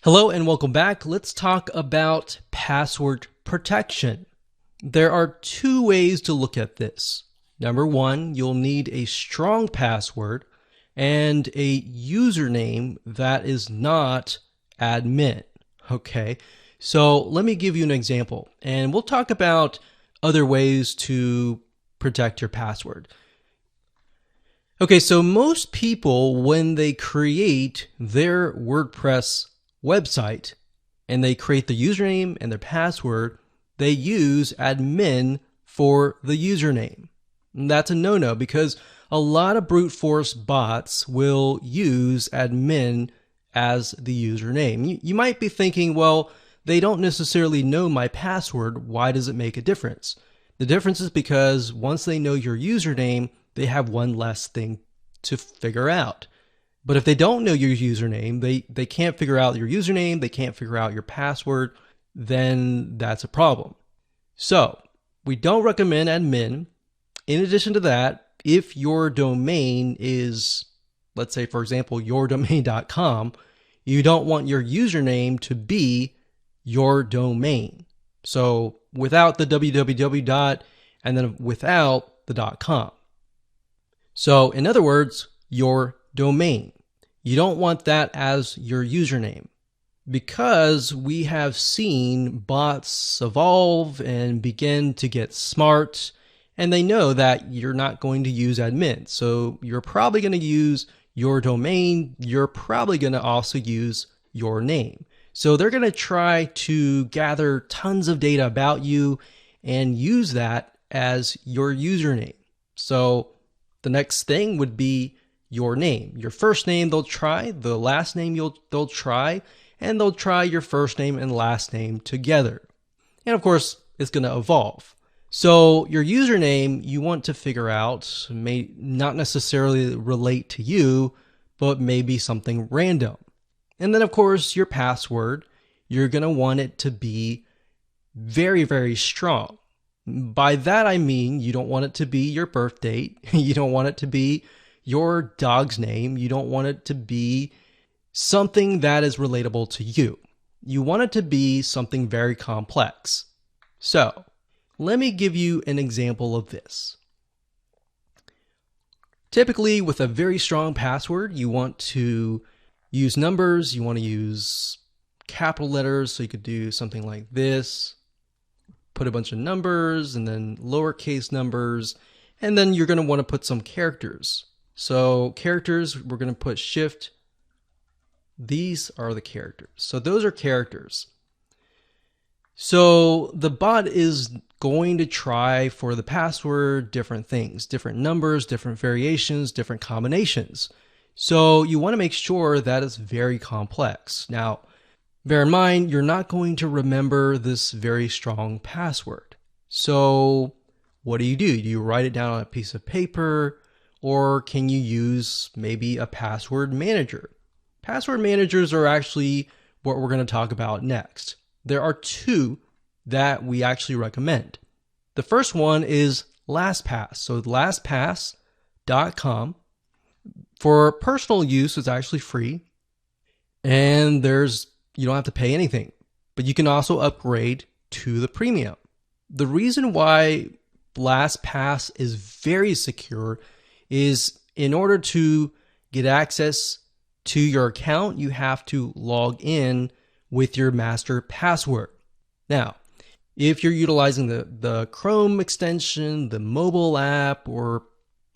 Hello and welcome back. Let's talk about password protection. There are two ways to look at this. Number one, you'll need a strong password and a username that is not admin. Okay, so let me give you an example and we'll talk about other ways to protect your password. Okay, so most people, when they create their WordPress website and they create the username and their password, they use admin for the username. And that's a no-no because a lot of brute force bots will use admin as the username. You might be thinking, well, they don't necessarily know my password. Why does it make a difference? The difference is because once they know your username, they have one less thing to figure out. But if they don't know your username, they can't figure out your username, they can't figure out your password, then that's a problem. So we don't recommend admin. In addition to that, if your domain is, let's say, for example, yourdomain.com, you don't want your username to be your domain. So without the www and then without the .com. So in other words, your domain. You don't want that as your username because we have seen bots evolve and begin to get smart, and they know that you're not going to use admin. So you're probably going to use your domain. You're probably going to also use your name. So they're going to try to gather tons of data about you and use that as your username. So the next thing would be your name. Your first name they'll try, the last name they'll try, and they'll try your first name and last name together. And of course, it's going to evolve. So your username you want to figure out may not necessarily relate to you, but maybe something random. And then of course, your password, you're going to want it to be very, very strong. By that I mean you don't want it to be your birth date. You don't want it to be your dog's name. You don't want it to be something that is relatable to you. You want it to be something very complex. So let me give you an example of this. Typically with a very strong password, you want to use numbers. You want to use capital letters. So you could do something like this. Put a bunch of numbers and then lowercase numbers, and then you're going to want to put some characters. So characters, we're going to put shift. These are the characters. So those are characters. So the bot is going to try for the password different things, different numbers, different variations, different combinations. So you want to make sure that it's very complex. Now, bear in mind, you're not going to remember this very strong password. So what do? Do you write it down on a piece of paper, or can you use maybe a password manager? Password managers are actually what we're going to talk about next. There are two that we actually recommend. The first one is LastPass. So LastPass.com. For personal use, it's actually free. And you don't have to pay anything, but you can also upgrade to the premium. The reason why LastPass is very secure is in order to get access to your account, you have to log in with your master password. Now, if you're utilizing the Chrome extension, the mobile app, or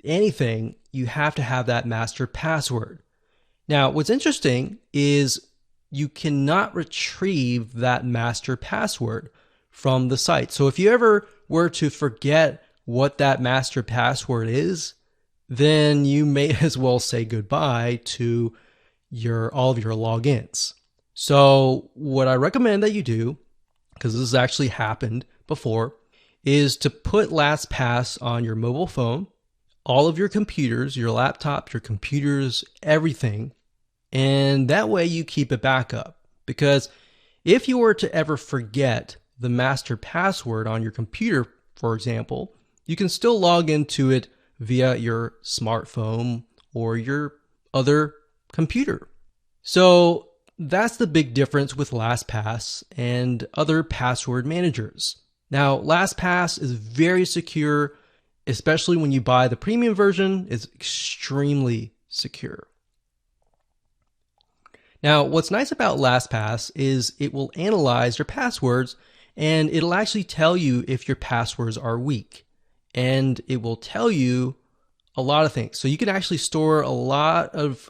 anything, you have to have that master password. Now, what's interesting is you cannot retrieve that master password from the site. So if you ever were to forget what that master password is, then you may as well say goodbye to all of your logins. So what I recommend that you do, because this has actually happened before, is to put LastPass on your mobile phone, all of your computers, your laptop, your computers, everything. And that way you keep it backup, because if you were to ever forget the master password on your computer, for example, you can still log into it via your smartphone or your other computer. So that's the big difference with LastPass and other password managers. Now, LastPass is very secure, especially when you buy the premium version. It's extremely secure. Now, what's nice about LastPass is it will analyze your passwords and it'll actually tell you if your passwords are weak. And it will tell you a lot of things. So you can actually store a lot of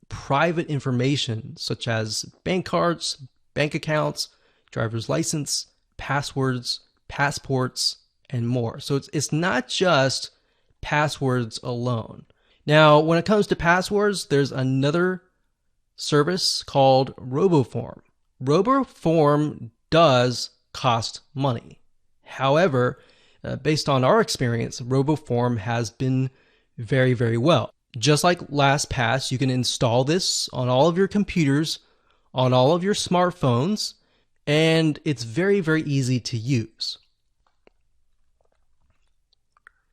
private information such as bank cards, bank accounts, driver's license, passwords, passports, and more. So it's not just passwords alone. Now, when it comes to passwords, there's another service called RoboForm. RoboForm does cost money. However, based on our experience, RoboForm has been very, very well. Just like LastPass, you can install this on all of your computers, on all of your smartphones, and it's very, very easy to use.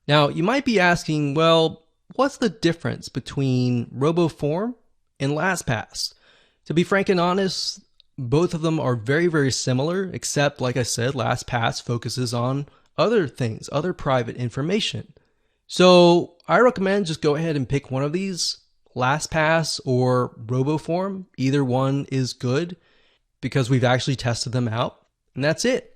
Now, you might be asking, well, what's the difference between RoboForm and LastPass? To be frank and honest, both of them are very, very similar, except, like I said, LastPass focuses on other things, other private information. So I recommend just go ahead and pick one of these, LastPass or RoboForm. Either one is good because we've actually tested them out, and that's it.